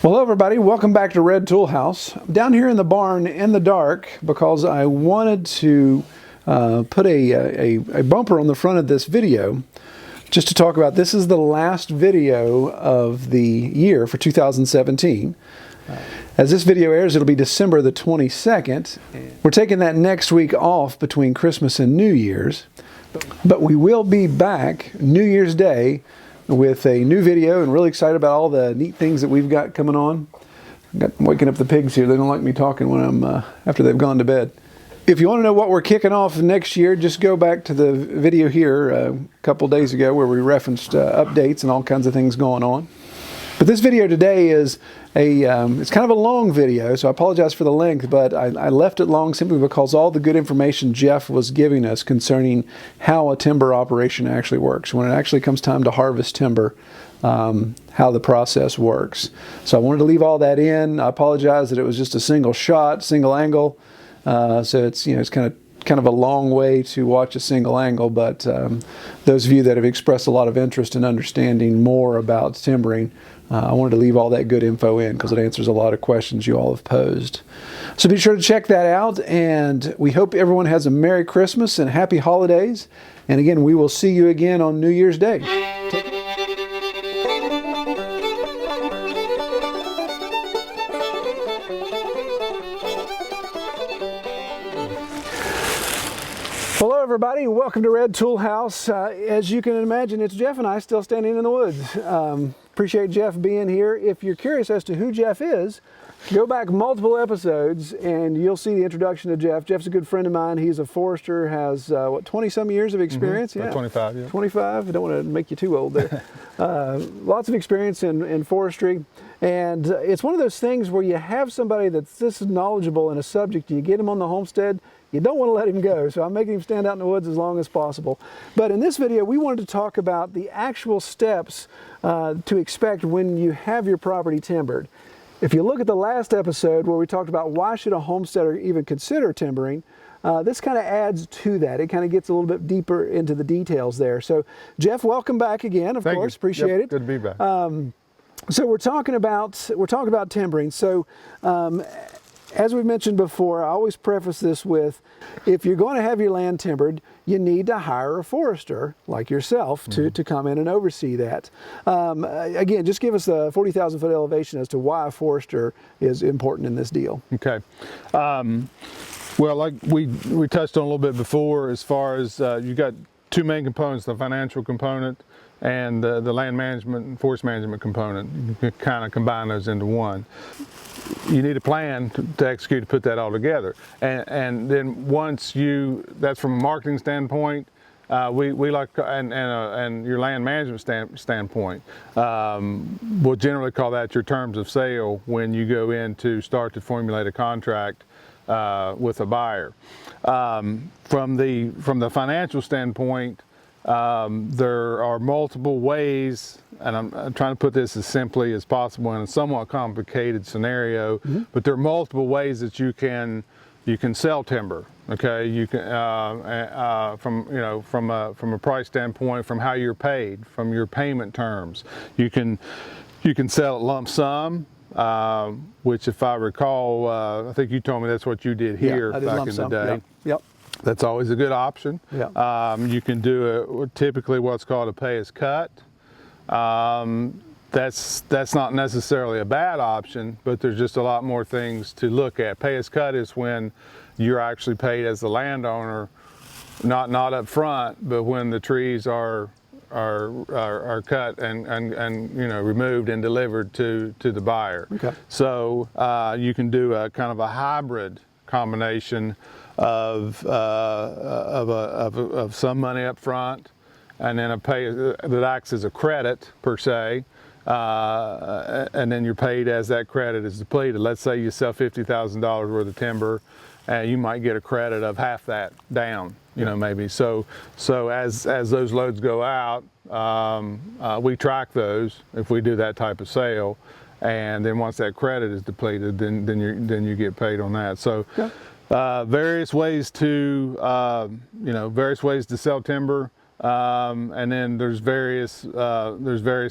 Well, hello everybody, welcome back to Red Tool House. I'm down here in the barn in the dark because I wanted to put a bumper on the front of this video just to talk about this is the last video of the year for 2017. As this video airs, it'll be December the 22nd. We're taking that next week off between Christmas and New Year's, but we will be back New Year's Day with a new video, and really excited about all the neat things that we've got coming on. I'm waking up the pigs here. They don't like me talking when I'm after they've gone to bed. If you want to know what we're kicking off next year, just go back to the video here a couple days ago where we referenced updates and all kinds of things going on. But this video today is it's kind of a long video, so I apologize for the length, but I left it long simply because all the good information Jeff was giving us concerning how a timber operation actually works, when it actually comes time to harvest timber, how the process works. So I wanted to leave all that in. I apologize that it was just a single shot, single angle, so it's it's kind of a long way to watch a single angle, but those of you that have expressed a lot of interest in understanding more about timbering, I wanted to leave all that good info in because it answers a lot of questions you all have posed. So be sure to check that out, and we hope everyone has a Merry Christmas and Happy Holidays. And again, we will see you again on New Year's Day. Take care. Hello everybody, welcome to Red Tool House. As you can imagine, it's Jeff and I still standing in the woods. Appreciate Jeff being here. If you're curious as to who Jeff is, go back multiple episodes and you'll see the introduction to Jeff. Jeff's a good friend of mine. He's a forester, has what, 20-some years of experience? Yeah, 25, yeah. 25, I don't want to make you too old there. Lots of experience in forestry. And it's one of those things where you have somebody that's this knowledgeable in a subject, you get him on the homestead, you don't want to let him go, so I'm making him stand out in the woods as long as possible. But in this video, we wanted to talk about the actual steps to expect when you have your property timbered. If you look at the last episode where we talked about why should a homesteader even consider timbering, this kind of adds to that. It kind of gets a little bit deeper into the details there. So Jeff, welcome back again, of course. Appreciate it. Good to be back. So we're talking about timbering. So as we've mentioned before, I always preface this with, if you're going to have your land timbered, you need to hire a forester like yourself to come in and oversee that. Again, just give us a 40,000-foot elevation as to why a forester is important in this deal. Okay. Well, like we touched on a little bit before, as far as you got two main components, the financial component and the land management and forest management component. You can kind of combine those into one. You need a plan to execute to put that all together, and then once that's from a marketing standpoint, we like and your land management standpoint, we'll generally call that your terms of sale when you go in to start to formulate a contract with a buyer. From the financial standpoint, there are multiple ways, and I'm trying to put this as simply as possible in a somewhat complicated scenario, but there are multiple ways that you can sell timber. Okay, you can from a price standpoint, from how you're paid, from your payment terms. You can sell it lump sum, which, if I recall, I think you told me that's what you did here back in the day. Yep. That's always a good option. Yeah. You can do typically what's called a pay as cut. That's not necessarily a bad option, but there's just a lot more things to look at. Pay as cut is when you're actually paid as the landowner, not up front, but when the trees are cut and removed and delivered to the buyer. Okay. So you can do a kind of a hybrid combination of some money up front and then a pay that acts as a credit per se, and then you're paid as that credit is depleted. Let's say you sell $50,000 worth of timber, and you might get a credit of half that down, maybe. So as those loads go out, we track those if we do that type of sale, and then once that credit is depleted, then you get paid on that. So. Okay. Various ways to sell timber. and then there's various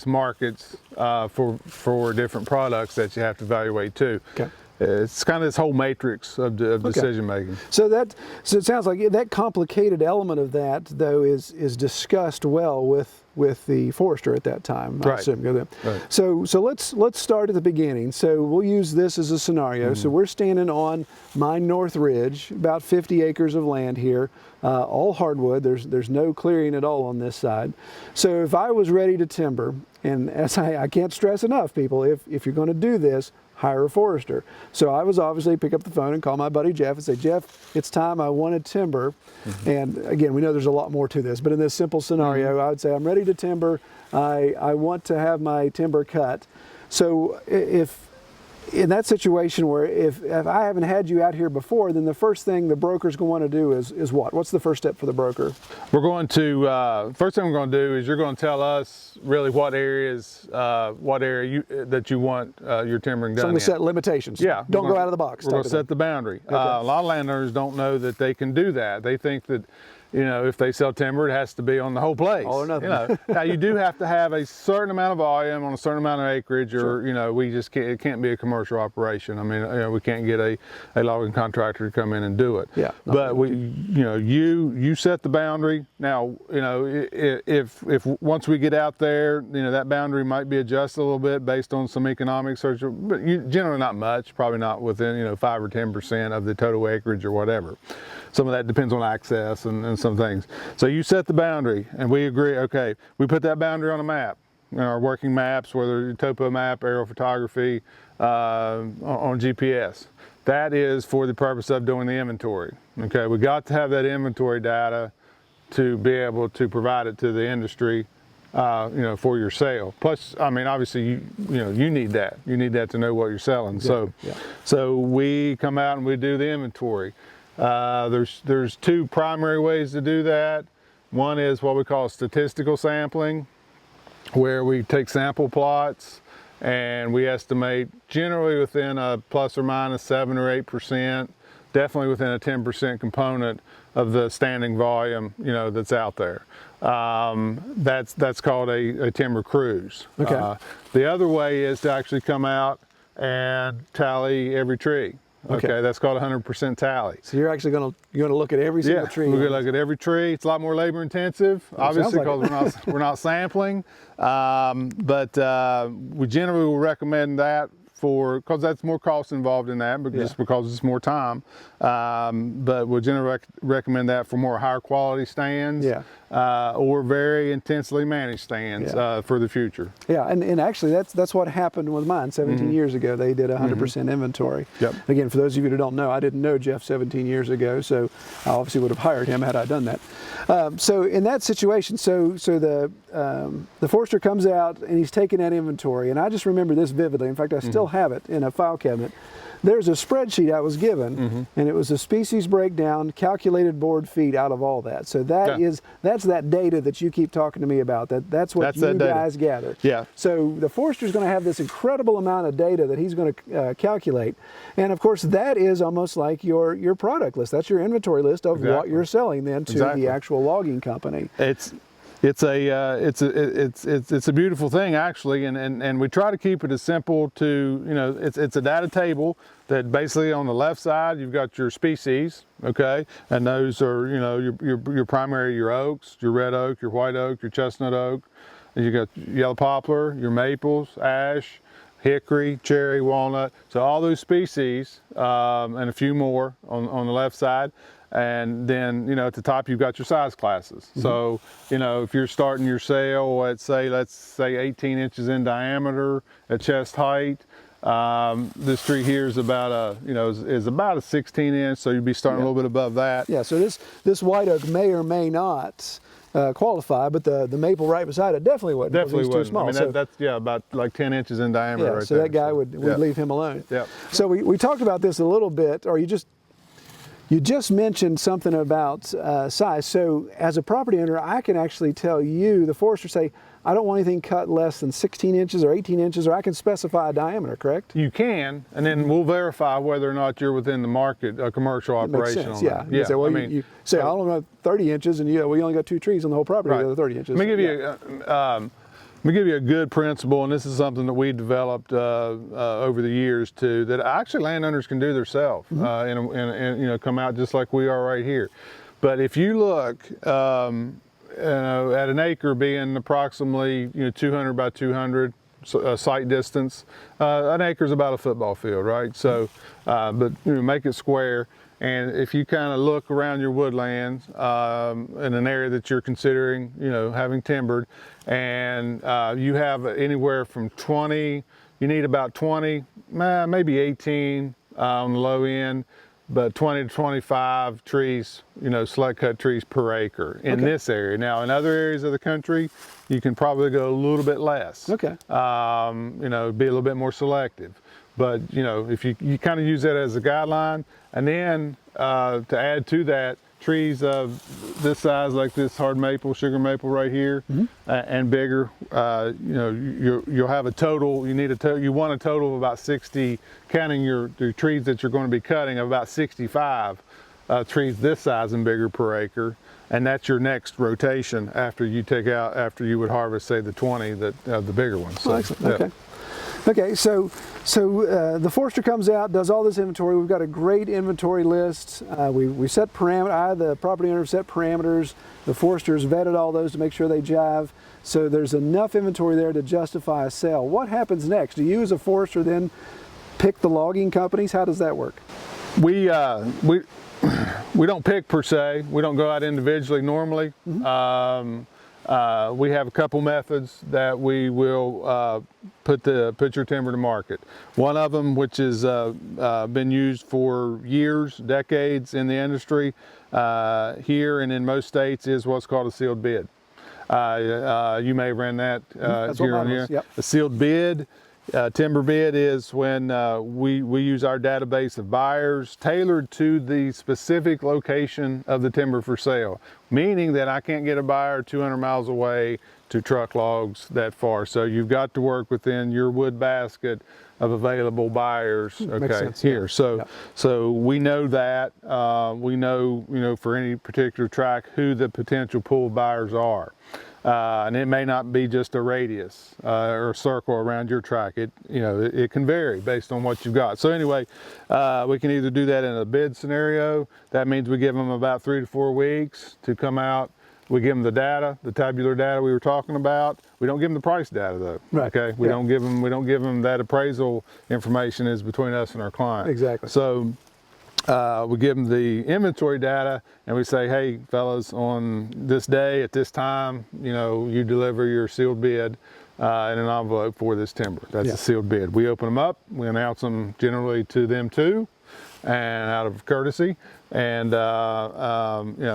markets for different products that you have to evaluate too. Okay. It's kind of this whole matrix of decision making. So it sounds like that complicated element of that, though, is discussed well with the forester at that time. I Right. assume. Right. So let's start at the beginning. So we'll use this as a scenario. So we're standing on my North Ridge, about 50 acres of land here, all hardwood. There's no clearing at all on this side. So if I was ready to timber, and as I can't stress enough, people, if you're going to do this, hire a forester. So I was obviously pick up the phone and call my buddy Jeff and say, Jeff, it's time, I wanted timber. And again, we know there's a lot more to this, but in this simple scenario, I would say, I'm ready to timber. I want to have my timber cut. So if in that situation where if I haven't had you out here before, then the first thing the broker's going to want to do is what? What's the first step for the broker? We're going to, first thing we're going to do is you're going to tell us really what area that you want your timbering done So we in. set limitations. Yeah. Don't go out of the box. We're going to set the boundary. Okay. A lot of landowners don't know that they can do that. They think that, you know, if they sell timber, it has to be on the whole place. All or nothing. You know, now you do have to have a certain amount of volume on a certain amount of acreage, or Sure. you know, we just can't. It can't be a commercial operation. I mean, you know, we can't get a logging contractor to come in and do it. Yeah. But you set the boundary. Now, you know, if once we get out there, you know, that boundary might be adjusted a little bit based on some economic search, but generally not much. Probably not within 5 or 10% of the total acreage or whatever. Some of that depends on access and some things. So you set the boundary, and we agree, okay, we put that boundary on a map, our working maps, whether topo map, aerial photography, on GPS. That is for the purpose of doing the inventory. Okay, we got to have that inventory data to be able to provide it to the industry, for your sale. Plus, I mean, obviously, you need that. You need that to know what you're selling. Yeah. So we come out and we do the inventory. There's two primary ways to do that. One is what we call statistical sampling, where we take sample plots and we estimate generally within a plus or minus 7 or 8%, definitely within a 10% component of the standing volume, that's out there. That's called a timber cruise. Okay. The other way is to actually come out and tally every tree. Okay, that's called 100% tally. So you're actually going to look at every single tree. We're going to look at every tree. It's a lot more labor intensive, obviously, because we're not sampling. But we generally will recommend that because that's more cost involved in that, but just because it's more time. But we'll generally recommend that for more higher quality stands, or very intensely managed stands for the future. Yeah, and actually that's what happened with mine 17 years ago. They did 100% inventory. Yep. Again, for those of you who don't know, I didn't know Jeff 17 years ago, so I obviously would have hired him had I done that. So in that situation, so the forester comes out and he's taking that inventory, and I just remember this vividly. In fact, I still have it in a file cabinet. There's a spreadsheet I was given, and it was a species breakdown, calculated board feet out of all that. So that's that data that you keep talking to me about. That's what you guys gather. Yeah. So the forester's going to have this incredible amount of data that he's going to calculate, and of course that is almost like your product list. That's your inventory list of what you're selling then to the actual logging company. It's a beautiful thing actually, and we try to keep it as simple to, it's a data table that basically on the left side you've got your species, okay, and those are your primary, your oaks, your red oak, your white oak, your chestnut oak, and you got yellow poplar, your maples, ash, hickory, cherry, walnut. So all those species and a few more on the left side. And then, at the top, you've got your size classes. So, if you're starting your sale at let's say 18 inches in diameter at chest height, this tree here is about is about a 16 inch. So you'd be starting a little bit above that. Yeah. So this white oak may or may not qualify, but the maple right beside it definitely wouldn't. Definitely wouldn't. Too small. I mean, that's about like 10 inches in diameter. Yeah. Right So there. that guy would leave him alone. Yeah. So we talked about this a little bit, or you just mentioned something about size. So as a property owner, I can actually tell you, the forester, say, I don't want anything cut less than 16 inches or 18 inches, or I can specify a diameter, correct? You can, and then we'll verify whether or not you're within the market, a commercial operation. Makes sense, on yeah. that. You say, well, you say, I don't know, 30 inches, and we only got 2 trees on the whole property that are 30 inches. Let me give you a good principle, and this is something that we developed over the years too, that actually landowners can do themselves, and come out just like we are right here. But if you look at an acre being approximately 200 by 200 site distance, an acre is about a football field, right? So, but make it square. And if you kind of look around your woodlands in an area that you're considering, having timbered, and you have anywhere from 20, you need about 20, maybe 18 on the low end, but 20 to 25 trees, select cut trees per acre in this area. Now, in other areas of the country, you can probably go a little bit less. Okay. Be a little bit more selective. But if you kind of use that as a guideline, and then to add to that, trees of this size, like this hard maple, sugar maple right here, and bigger, you'll have a total. You want a total of about 60, counting your trees that you're going to be cutting, of about 65 trees this size and bigger per acre, and that's your next rotation after you would harvest, say, the 20 of the bigger ones. So, excellent. Okay. Okay, so the forester comes out, does all this inventory. We've got a great inventory list. We set parameters. The property owner, set parameters. The foresters vetted all those to make sure they jive. So there's enough inventory there to justify a sale. What happens next? Do you, as a forester, then pick the logging companies? How does that work? We don't pick per se. We don't go out individually normally. We have a couple methods that we will put your timber to market. One of them, which has been used for years, decades in the industry here and in most states, is what's called a sealed bid. You may have ran that here and here. Yep. A sealed bid. Timber bid is when we use our database of buyers tailored to the specific location of the timber for sale, meaning that I can't get a buyer 200 miles away to truck logs that far. So you've got to work within your wood basket of available buyers. Makes sense, here. Yeah. So we know that. We know, for any particular tract who the potential pool buyers are. And it may not be just a radius or a circle around your tract. It can vary based on what you've got. So anyway, we can either do that in a bid scenario. That means we give them about 3 to 4 weeks to come out. We give them the data, the tabular data we were talking about. We don't give them the price data though. Right. Okay. We don't give them that. Appraisal information is between us and our client. Exactly. So we give them the inventory data, and we say, hey fellas, on this day at this time, you deliver your sealed bid in an envelope for this timber. That's a sealed bid. We open them up, we announce them generally to them too, and out of courtesy, and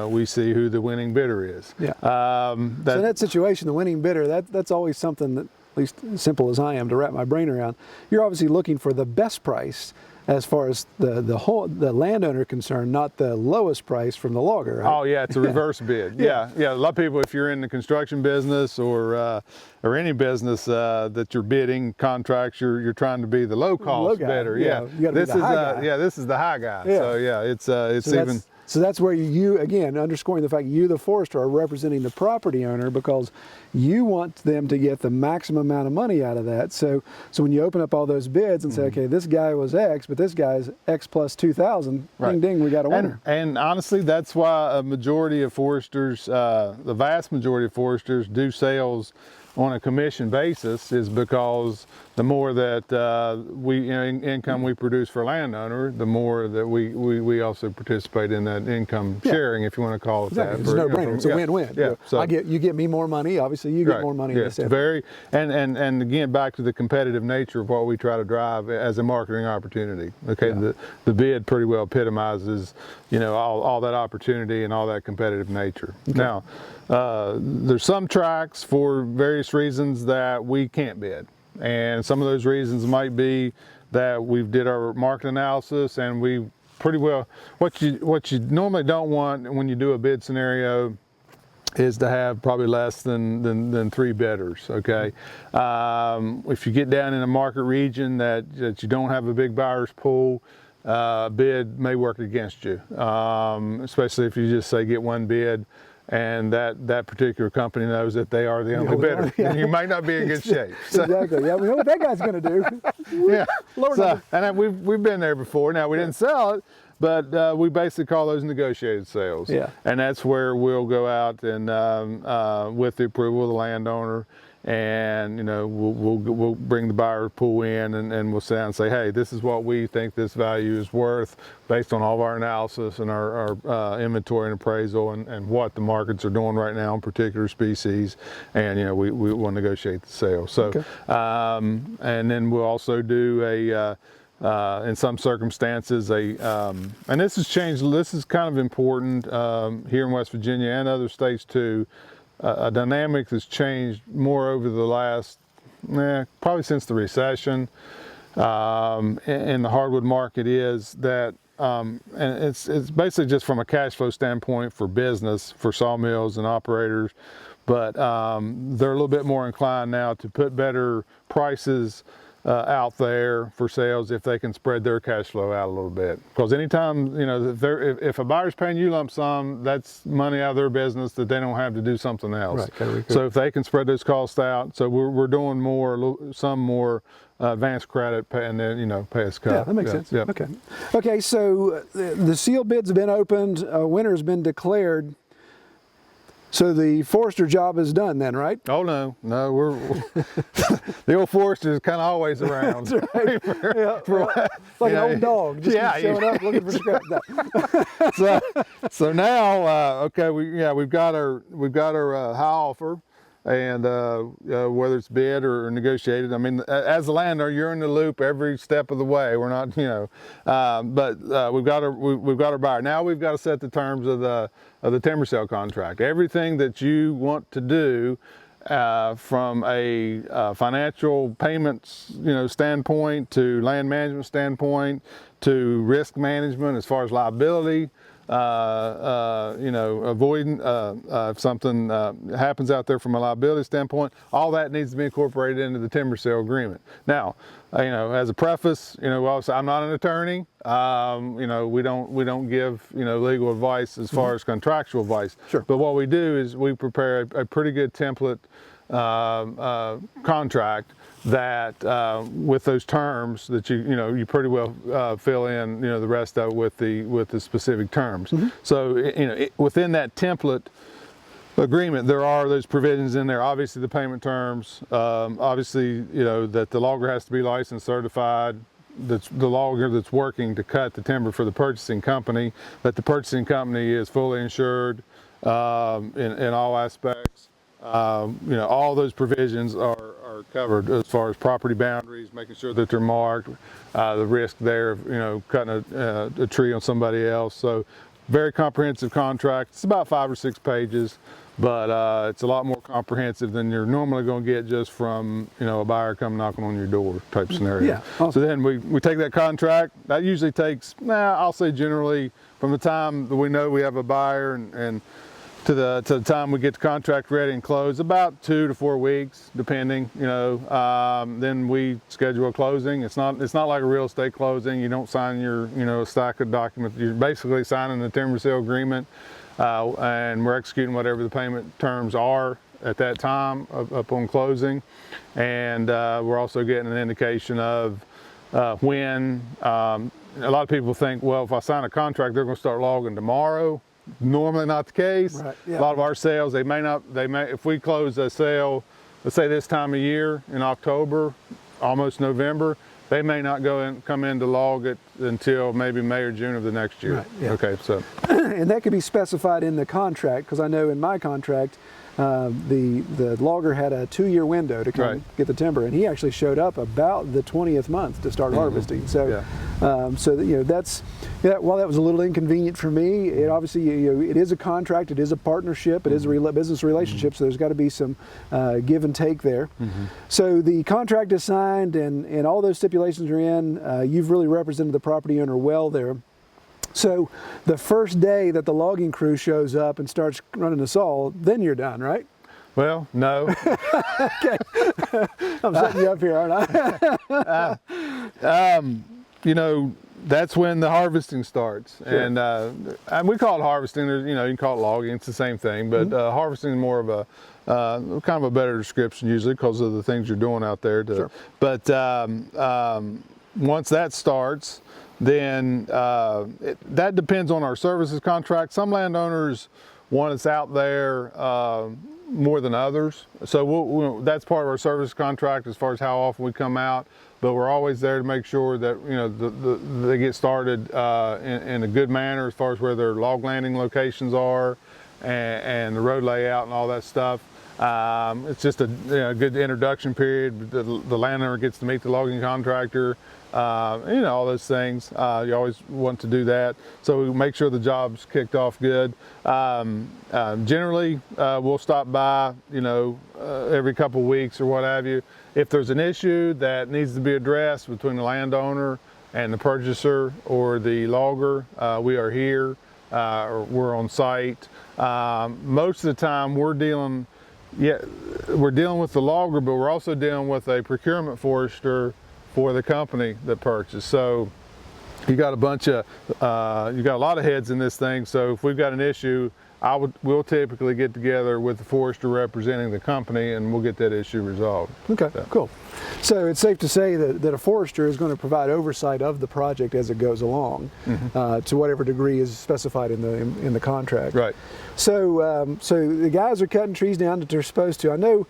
we see who the winning bidder is. Yeah. So in that situation, the winning bidder, that's always something that, at least as simple as I am to wrap my brain around, you're obviously looking for the best price as far as the landowner concerned, not the lowest price from the logger, right? Oh yeah, it's a reverse bid. Yeah. A lot of people, if you're in the construction business or any business that you're bidding contracts, you're trying to be the low cost bidder. Yeah. You gotta be the high guy. This is the high guy. Yeah. So yeah, it's So even. So that's where you, again, underscoring the fact you, the forester, are representing the property owner, because you want them to get the maximum amount of money out of that. So when you open up all those bids and say, okay, this guy was X, but this guy's X plus 2,000, ding, ding, we got a winner. And honestly, that's why a majority of foresters, the vast majority of foresters, do sales on a commission basis, is because the more that income we produce for a landowner, the more that we also participate in that income sharing, if you want to call it that. It's a no-brainer. It's a win-win. Yeah. So you get me more money. Obviously, you get more money. Yeah, it's very, and again, back to the competitive nature of what we try to drive as a marketing opportunity. Okay, the bid pretty well epitomizes, all that opportunity and all that competitive nature. Okay. Now, there's some tracts for various reasons that we can't bid, and some of those reasons might be that we did our market analysis and we pretty well, what you normally don't want when you do a bid scenario is to have probably less than 3 bidders. Okay, if you get down in a market region that you don't have a big buyer's pool, bid may work against you, especially if you just say get one bid, and that particular company knows that they are the only bidder. Yeah. You might not be in good shape. So, Exactly. Yeah, we know what that guy's going to do. yeah. Lord So, and we've been there before. Now we didn't sell it, but we basically call those negotiated sales. Yeah. And that's where we'll go out and with the approval of the landowner, and we'll bring the buyer pool in, and we'll sit down and say, hey, this is what we think this value is worth based on all of our analysis and our inventory and appraisal, and what the markets are doing right now in particular species, and we will negotiate the sale. So Okay. And then we'll also do in some circumstances and this has changed, this is kind of important here in West Virginia and other states too. A dynamic that's changed more over the last, probably since the recession in the hardwood market is that, and it's basically just from a cash flow standpoint for business, for sawmills and operators, but they're a little bit more inclined now to put better prices out there for sales if they can spread their cash flow out a little bit. Because anytime, if a buyer's paying you lump sum, that's money out of their business that they don't have to do something else. Right. So if they can spread those costs out, so we're doing some more advanced credit, and then pay us cut. Yeah, that makes sense. Yep. Okay. So the seal bids have been opened. Winner has been declared. So the forester job is done then, right? Oh no, we're the old forester is kind of always around. That's right. Like an old dog, just keeps showing up looking for scraps. So now, okay, we've got our high offer, and whether it's bid or negotiated. I mean, as a landowner, you're in the loop every step of the way. We're not, but we've got our buyer. Now we've got to set the terms of the timber sale contract. Everything that you want to do from a financial payments, standpoint, to land management standpoint, to risk management as far as liability. Avoiding if something happens out there from a liability standpoint, all that needs to be incorporated into the timber sale agreement. Now, as a preface, also, I'm not an attorney. We don't give legal advice as far as contractual advice. Sure. But what we do is we prepare a pretty good template contract that with those terms that you pretty well fill in the rest of it with the specific terms. Mm-hmm. So within that template agreement there are those provisions in there. Obviously the payment terms, obviously that the logger has to be licensed, certified, that's the logger that's working to cut the timber for the purchasing company, that the purchasing company is fully insured in all aspects. All those provisions are covered as far as property boundaries, making sure that they're marked, the risk there of cutting a tree on somebody else. So very comprehensive contract. It's about 5 or 6 pages, but it's a lot more comprehensive than you're normally going to get just from a buyer come knocking on your door type scenario. Yeah, awesome. So then we take that contract. That usually takes, I'll say generally from the time that we know we have a buyer and to the time we get the contract ready and closed, about 2 to 4 weeks, depending. Then we schedule a closing. It's not like a real estate closing. You don't sign your stack of documents. You're basically signing the timber sale agreement, and we're executing whatever the payment terms are at that time upon closing, and we're also getting an indication of when. A lot of people think, well, if I sign a contract, they're going to start logging tomorrow. Normally not the case. Right, yeah. A lot of our sales, they may, if we close a sale, let's say this time of year in October, almost November, they may not come in to log it until maybe May or June of the next year. Right, yeah. Okay, so. And that could be specified in the contract, because I know in my contract, the logger had a 2-year window to come get the timber, and he actually showed up about the 20th month to start harvesting. So, that's while that was a little inconvenient for me, it obviously it is a contract, it is a partnership, it is a business relationship. So there's got to be some give and take there. So the contract is signed, and all those stipulations are in. You've really represented the property owner well there. So the first day that the logging crew shows up and starts running the saw, then you're done, right? Well, no. Okay. I'm setting you up here, aren't I? You know, that's when the harvesting starts. Sure. And we call it harvesting. There's, you know, you can call it logging. It's the same thing, but harvesting is more of a kind of a better description usually because of the things you're doing out there. Sure. But once that starts, then that depends on our services contract. Some landowners want us out there more than others. So that's part of our service contract as far as how often we come out. But we're always there to make sure that, you know, they get started in a good manner as far as where their log landing locations are and the road layout and all that stuff. It's just a good introduction period. The landowner gets to meet the logging contractor, you know, all those things. You always want to do that. So we make sure the job's kicked off good. Generally, we'll stop by, you know, every couple of weeks or what have you. If there's an issue that needs to be addressed between the landowner and the purchaser or the logger, we are here, or we're on site. Most of the time we're dealing with the logger, but we're also dealing with a procurement forester for the company that purchased. So you got a bunch of, you got a lot of heads in this thing. So if we've got an issue, we'll typically get together with the forester representing the company and we'll get that issue resolved. Okay, so. Cool. So it's safe to say that a forester is going to provide oversight of the project as it goes along, to whatever degree is specified in the contract. Right. So so the guys are cutting trees down that they're supposed to. I know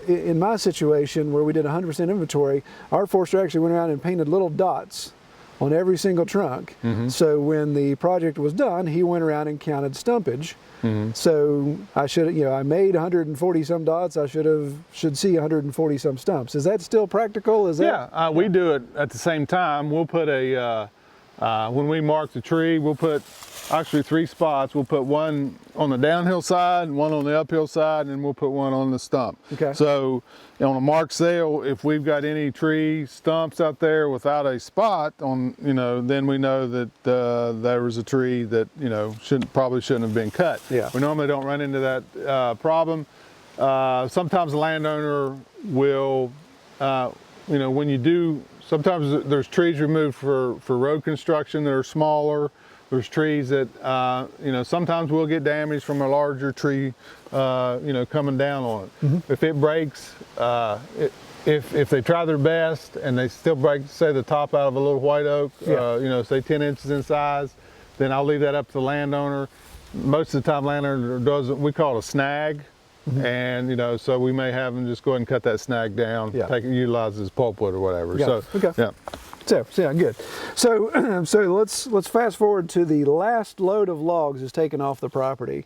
in my situation where we did 100% inventory, our forester actually went around and painted little dots on every single trunk. So when the project was done, he went around and counted stumpage. So I should, you know, I made 140 some dots. I should see 140 some stumps. Is that still practical? Is that? Yeah, we do it at the same time. We'll put when we mark the tree, we'll put actually 3 spots. We'll put one on the downhill side, one on the uphill side, and we'll put one on the stump. Okay. So on a mark sale, if we've got any tree stumps out there without a spot on, you know, then we know that there was a tree that, you know, probably shouldn't have been cut. Yeah. We normally don't run into that problem. Sometimes the landowner will, you know, when you do, sometimes there's trees removed for road construction that are smaller. There's trees that, you know, sometimes we'll get damage from a larger tree, you know, coming down on it. If it breaks, if they try their best and they still break, say, the top out of a little white oak, you know, say 10 inches in size, then I'll leave that up to the landowner. Most of the time, landowner does, we call it a snag. And, you know, so we may have them just go ahead and cut that snag down, utilize it as pulpwood or whatever. So, yeah. So yeah, good. So so let's fast forward to the last load of logs is taken off the property.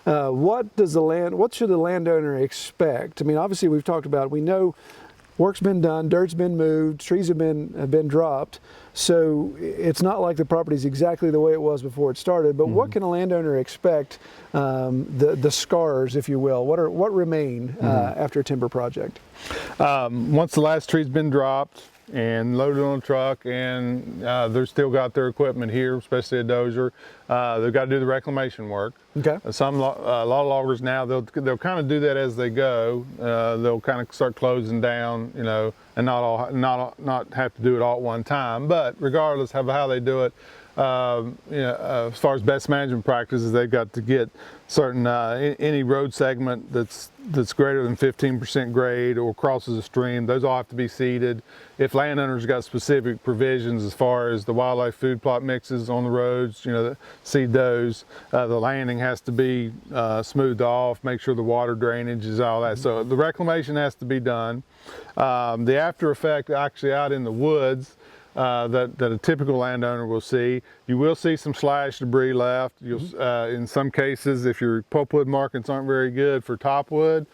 What should the landowner expect? I mean, obviously we've talked about, we know work's been done, dirt's been moved, trees have been dropped. So it's not like the property's exactly the way it was before it started, but what can a landowner expect, the scars, if you will? What remain after a timber project? Once the last tree's been dropped and loaded on a truck, and they've still got their equipment here, especially a dozer, they've got to do the reclamation work. Okay. A lot of loggers now, they'll kind of do that as they go. They'll kind of start closing down, you know, and not have to do it all at one time. But regardless of how they do it, you know, as far as best management practices, they've got to get certain any road segment that's greater than 15% grade or crosses a stream, those all have to be seeded. If landowners got specific provisions as far as the wildlife food plot mixes on the roads, you know, seed those. The landing has to be smoothed off, make sure the water drainage is all that. So the reclamation has to be done. The after effect actually out in the woods, that a typical landowner will see. You will see some slash debris left. You'll, in some cases, if your pulpwood markings aren't very good for topwood,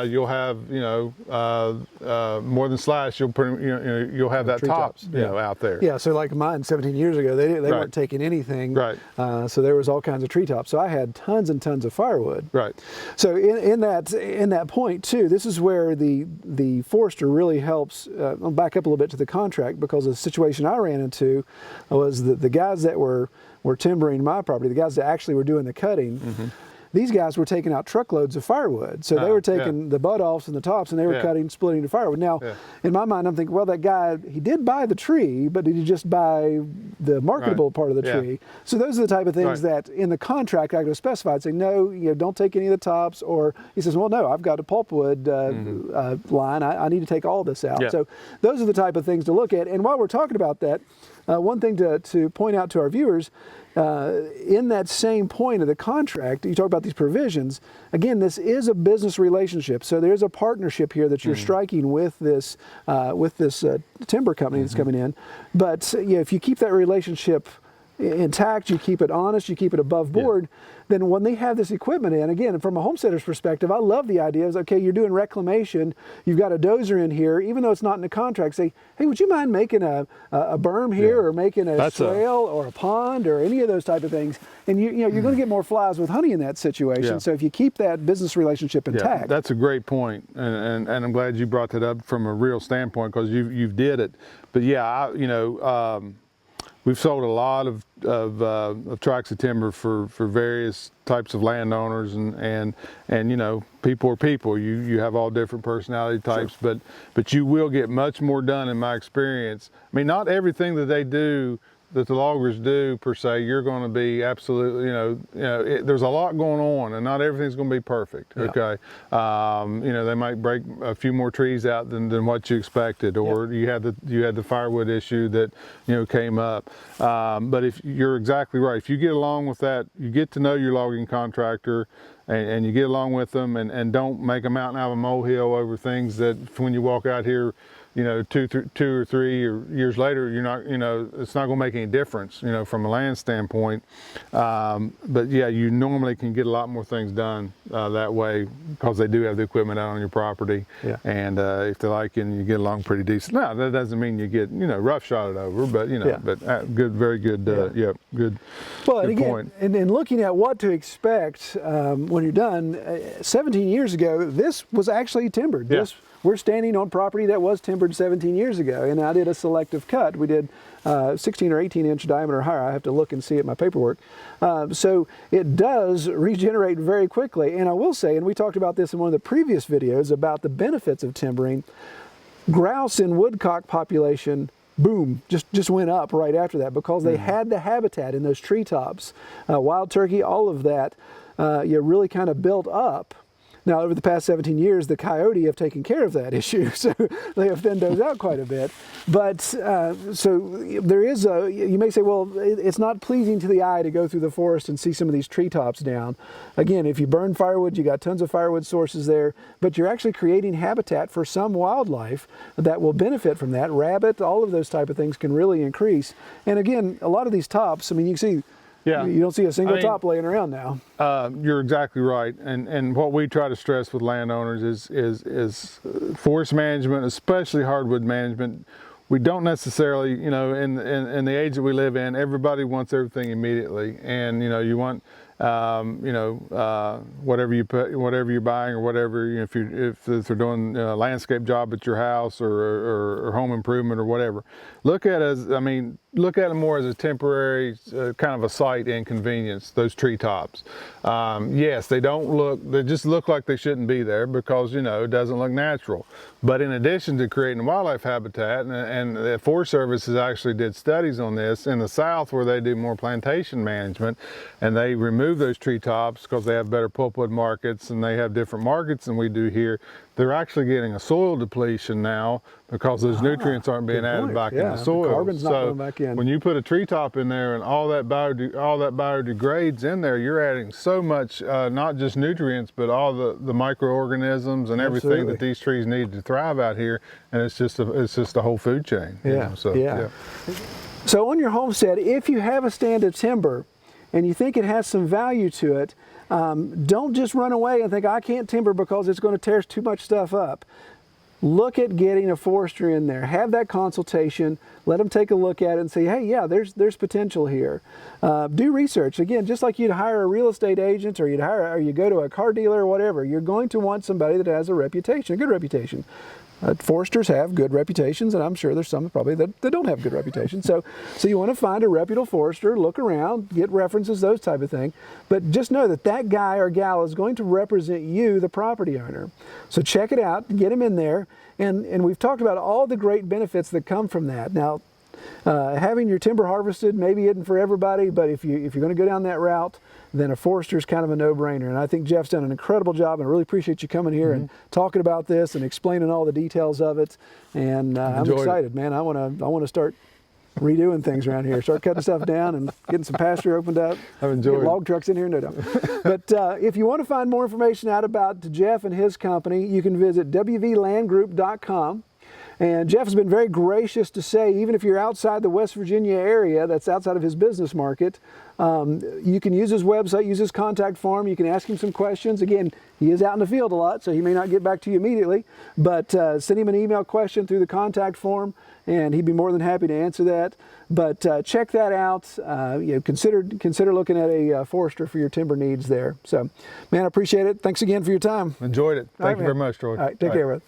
you'll have, more than slash, you'll you'll have that tops, out there. Yeah, so like mine 17 years ago, they weren't taking anything. Right. So there was all kinds of treetops. So I had tons and tons of firewood. Right. So in that point too, this is where the forester really helps. I'll back up a little bit to the contract, because the situation I ran into was that the guys that were timbering my property, the guys that actually were doing the cutting, these guys were taking out truckloads of firewood. So they were taking the butt offs and the tops, and they were cutting, splitting the firewood. Now, in my mind, I'm thinking, well, that guy, he did buy the tree, but did he just buy the marketable part of the tree? So those are the type of things that in the contract I could have specified, saying, no, don't take any of the tops. Or he says, well, no, I've got a pulpwood line. I need to take all this out. So those are the type of things to look at. And while we're talking about that, one thing to point out to our viewers, in that same point of the contract, you talk about these provisions. Again, this is a business relationship, so there's a partnership here that you're striking with this timber company that's coming in. But if you keep that relationship intact, you keep it honest, you keep it above board, then when they have this equipment in, again, from a homesteader's perspective, I love the idea of, okay, you're doing reclamation, you've got a dozer in here, even though it's not in the contract, say, hey, would you mind making a berm here, or making a swale or a pond or any of those type of things? And you're going to get more flies with honey in that situation. So if you keep that business relationship intact. That's a great point, and I'm glad you brought that up from a real standpoint, because you've did it. But we've sold a lot of tracts of timber for various types of landowners, and people are people. You have all different personality types, but you will get much more done in my experience. I mean, not everything that they do, that the loggers do per se, you're going to be absolutely, there's a lot going on, and not everything's going to be perfect. Okay, they might break a few more trees out than what you expected, or you had the firewood issue that came up. But if you're exactly right, if you get along with that, you get to know your logging contractor, and you get along with them, and don't make a mountain out of a molehill over things that when you walk out here, 2 or 3 years later, you're not, it's not going to make any difference, from a land standpoint. But yeah, you normally can get a lot more things done that way, because they do have the equipment out on your property. And if they like you and you get along pretty decent. Now, that doesn't mean you get, rough shotted over, but but good, very good, good. Well, good and again, point. And looking at what to expect when you're done, 17 years ago, this was actually timbered. We're standing on property that was timbered 17 years ago, and I did a selective cut. We did 16 or 18 inch diameter higher. I have to look and see at my paperwork. So it does regenerate very quickly. And I will say, and we talked about this in one of the previous videos about the benefits of timbering, grouse and woodcock population, boom, just went up right after that, because they had the habitat in those treetops. Wild turkey, all of that, really kind of built up. Now, over the past 17 years, the coyote have taken care of that issue, so they have thinned those out quite a bit. But so there is you may say, well, it's not pleasing to the eye to go through the forest and see some of these treetops down. Again, if you burn firewood, you got tons of firewood sources there, but you're actually creating habitat for some wildlife that will benefit from that. Rabbit, all of those type of things can really increase. And again, a lot of these tops, I mean, you can see, you don't see a single top laying around now. You're exactly right, and what we try to stress with landowners is forest management, especially hardwood management. We don't necessarily, in the age that we live in, everybody wants everything immediately, and you want, whatever you're buying, or whatever, if they're doing a landscape job at your house, or home improvement or whatever, look at it more as a temporary kind of a site inconvenience, those treetops. Yes, they just look like they shouldn't be there, because it doesn't look natural. But in addition to creating wildlife habitat, and the Forest Service has actually did studies on this in the South, where they do more plantation management, and they remove those treetops because they have better pulpwood markets, and they have different markets than we do here. They're actually getting a soil depletion now, because those nutrients aren't being added back in the soil. The carbon's not going back in. When you put a treetop in there and all that biodegrades in there, you're adding so much, not just nutrients, but all the microorganisms and everything that these trees need to thrive out here. And it's just a whole food chain. So on your homestead, if you have a stand of timber, and you think it has some value to it, don't just run away and think, I can't timber because it's going to tear too much stuff up. Look at getting a forester in there. Have that consultation. Let them take a look at it and say, hey, yeah, there's potential here. Do research. Again, just like you'd hire a real estate agent, or you go to a car dealer or whatever, you're going to want somebody that has a reputation, a good reputation. Foresters have good reputations, and I'm sure there's some probably that don't have good reputations. So you want to find a reputable forester, look around, get references, those type of thing. But just know that that guy or gal is going to represent you, the property owner. So check it out, get him in there, and we've talked about all the great benefits that come from that. Now, having your timber harvested maybe isn't for everybody, but if you're going to go down that route, then a forester is kind of a no-brainer. And I think Jeff's done an incredible job, and I really appreciate you coming here and talking about this and explaining all the details of it. And I'm excited, man. I want to start redoing things around here, start cutting stuff down and getting some pasture opened up. I've enjoyed get log trucks in here, no doubt. But if you want to find more information out about Jeff and his company, you can visit wvlandgroup.com. And Jeff has been very gracious to say, even if you're outside the West Virginia area, that's outside of his business market, you can use his website, use his contact form, you can ask him some questions. Again, he is out in the field a lot, so he may not get back to you immediately, but send him an email question through the contact form, and he'd be more than happy to answer that. But check that out. Consider looking at a forester for your timber needs there. So, man, I appreciate it. Thanks again for your time. Enjoyed it. Thank you very much, Troy. All right, take care, brother.